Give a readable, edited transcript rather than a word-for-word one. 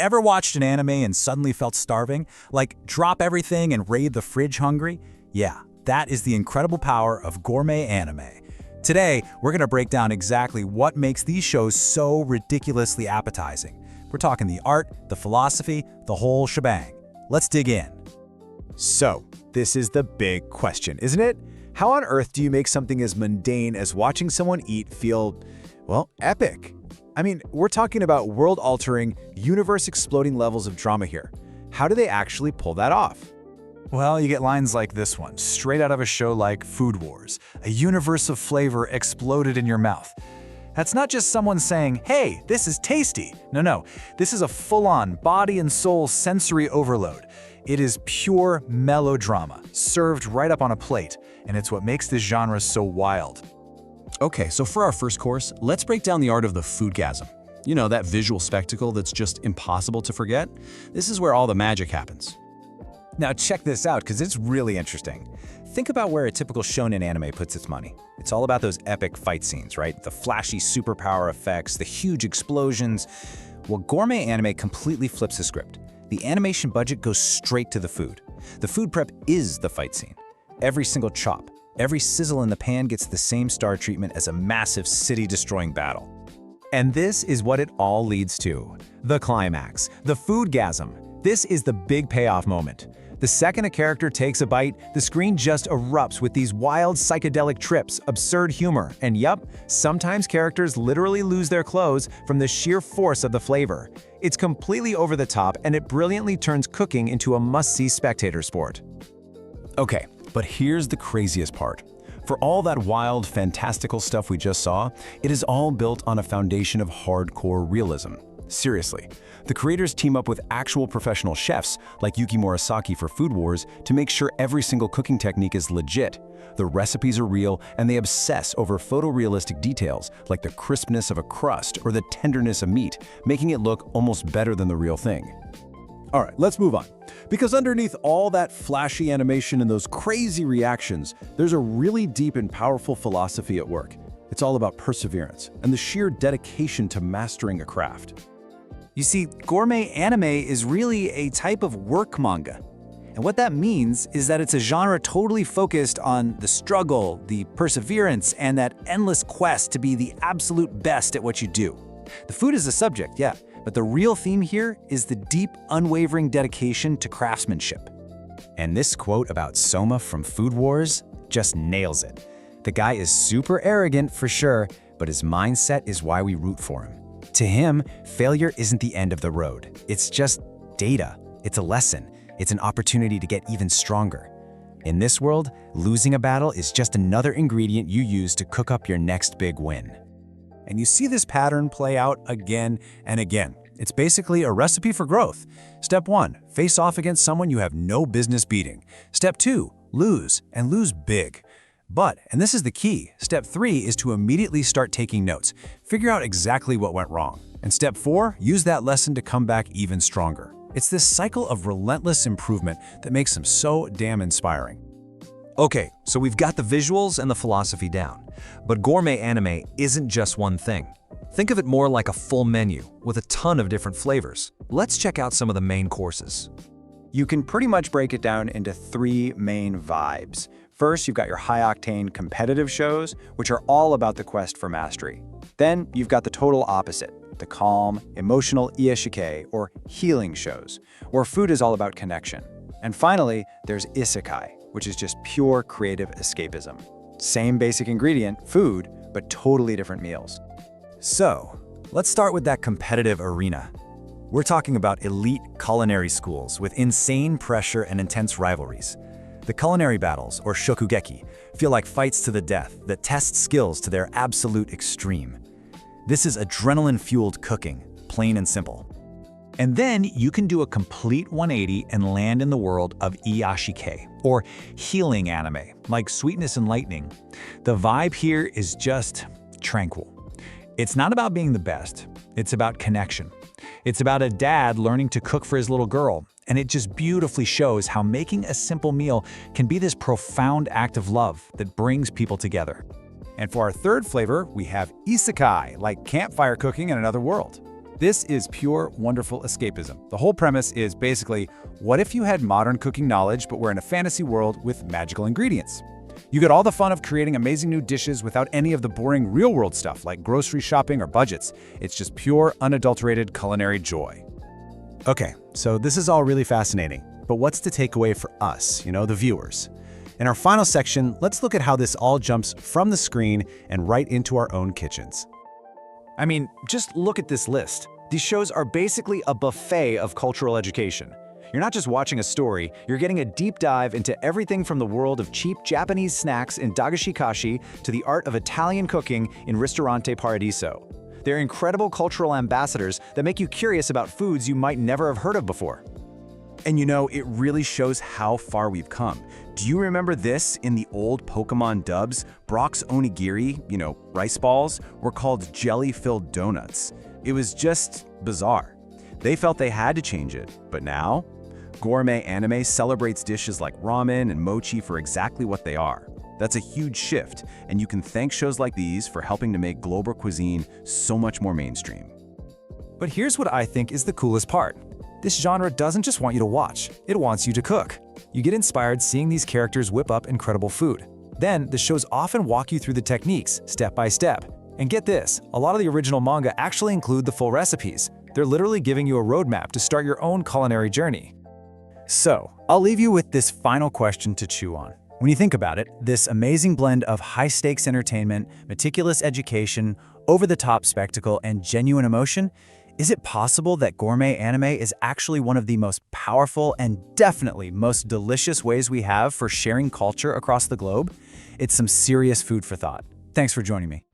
Ever watched an anime and suddenly felt starving? Like drop everything and raid the fridge hungry? Yeah, that is the incredible power of gourmet anime. Today, we're gonna break down exactly what makes these shows so ridiculously appetizing. We're talking the art, the philosophy, the whole shebang. Let's dig in. So, this is the big question, isn't it? How on earth do you make something as mundane as watching someone eat feel, well, epic? I mean, we're talking about world-altering, universe-exploding levels of drama here. How do they actually pull that off? Well, you get lines like this one, straight out of a show like Food Wars. A universe of flavor exploded in your mouth. That's not just someone saying, hey, this is tasty. No, this is a full-on body and soul sensory overload. It is pure melodrama, served right up on a plate, and it's what makes this genre so wild. Okay, so for our first course, let's break down the art of the foodgasm. You know, that visual spectacle that's just impossible to forget? This is where all the magic happens. Now check this out, because it's really interesting. Think about where a typical shonen anime puts its money. It's all about those epic fight scenes, right? The flashy superpower effects, the huge explosions. Well, gourmet anime completely flips the script. The animation budget goes straight to the food. The food prep is the fight scene. Every single chop, every sizzle in the pan gets the same star treatment as a massive city-destroying battle. And this is what it all leads to. The climax, the foodgasm. This is the big payoff moment. The second a character takes a bite, the screen just erupts with these wild psychedelic trips, absurd humor, and yup, sometimes characters literally lose their clothes from the sheer force of the flavor. It's completely over the top, and it brilliantly turns cooking into a must-see spectator sport. Okay, but here's the craziest part. For all that wild, fantastical stuff we just saw, it is all built on a foundation of hardcore realism. Seriously, the creators team up with actual professional chefs like Yuki Murasaki for Food Wars to make sure every single cooking technique is legit. The recipes are real, and they obsess over photorealistic details like the crispness of a crust or the tenderness of meat, making it look almost better than the real thing. All right, let's move on. Because underneath all that flashy animation and those crazy reactions, there's a really deep and powerful philosophy at work. It's all about perseverance and the sheer dedication to mastering a craft. You see, gourmet anime is really a type of work manga. And what that means is that it's a genre totally focused on the struggle, the perseverance, and that endless quest to be the absolute best at what you do. The food is the subject, yeah, but the real theme here is the deep, unwavering dedication to craftsmanship. And this quote about Soma from Food Wars just nails it. The guy is super arrogant for sure, but his mindset is why we root for him. To him, failure isn't the end of the road. It's just data. It's a lesson. It's an opportunity to get even stronger. In this world, losing a battle is just another ingredient you use to cook up your next big win. And you see this pattern play out again and again. It's basically a recipe for growth. Step 1, face off against someone you have no business beating. Step 2, lose, and lose big. But, and this is the key, step 3 is to immediately start taking notes. Figure out exactly what went wrong. And step 4, use that lesson to come back even stronger. It's this cycle of relentless improvement that makes them so damn inspiring. Okay, so we've got the visuals and the philosophy down. But gourmet anime isn't just one thing. Think of it more like a full menu with a ton of different flavors. Let's check out some of the main courses. You can pretty much break it down into 3 main vibes. First, you've got your high-octane competitive shows, which are all about the quest for mastery. Then, you've got the total opposite, the calm, emotional isekai, or healing shows, where food is all about connection. And finally, there's isekai, which is just pure creative escapism. Same basic ingredient, food, but totally different meals. So, let's start with that competitive arena. We're talking about elite culinary schools with insane pressure and intense rivalries. The culinary battles, or shokugeki, feel like fights to the death that test skills to their absolute extreme. This is adrenaline-fueled cooking, plain and simple. And then you can do a complete 180 and land in the world of iyashikei, or healing anime, like Sweetness and Lightning. The vibe here is just tranquil. It's not about being the best, it's about connection. It's about a dad learning to cook for his little girl, and it just beautifully shows how making a simple meal can be this profound act of love that brings people together. And for our third flavor, we have isekai, like campfire cooking in another world. This is pure, wonderful escapism. The whole premise is basically, what if you had modern cooking knowledge but were in a fantasy world with magical ingredients? You get all the fun of creating amazing new dishes without any of the boring real-world stuff like grocery shopping or budgets. It's just pure, unadulterated culinary joy. Okay, so this is all really fascinating, but what's the takeaway for us, the viewers? In our final section, let's look at how this all jumps from the screen and right into our own kitchens. I mean, just look at this list. These shows are basically a buffet of cultural education. You're not just watching a story, you're getting a deep dive into everything from the world of cheap Japanese snacks in Dagashikashi to the art of Italian cooking in Ristorante Paradiso. They're incredible cultural ambassadors that make you curious about foods you might never have heard of before. And it really shows how far we've come. Do you remember this in the old Pokemon dubs? Brock's onigiri, rice balls, were called jelly-filled donuts. It was just bizarre. They felt they had to change it, but now, Gourmet Anime celebrates dishes like ramen and mochi for exactly what they are. That's a huge shift, and you can thank shows like these for helping to make global cuisine so much more mainstream. But here's what I think is the coolest part. This genre doesn't just want you to watch, it wants you to cook. You get inspired seeing these characters whip up incredible food. Then, the shows often walk you through the techniques, step by step. And get this, a lot of the original manga actually include the full recipes. They're literally giving you a roadmap to start your own culinary journey. So, I'll leave you with this final question to chew on. When you think about it, this amazing blend of high-stakes entertainment, meticulous education, over-the-top spectacle, and genuine emotion, is it possible that gourmet anime is actually one of the most powerful and definitely most delicious ways we have for sharing culture across the globe? It's some serious food for thought. Thanks for joining me.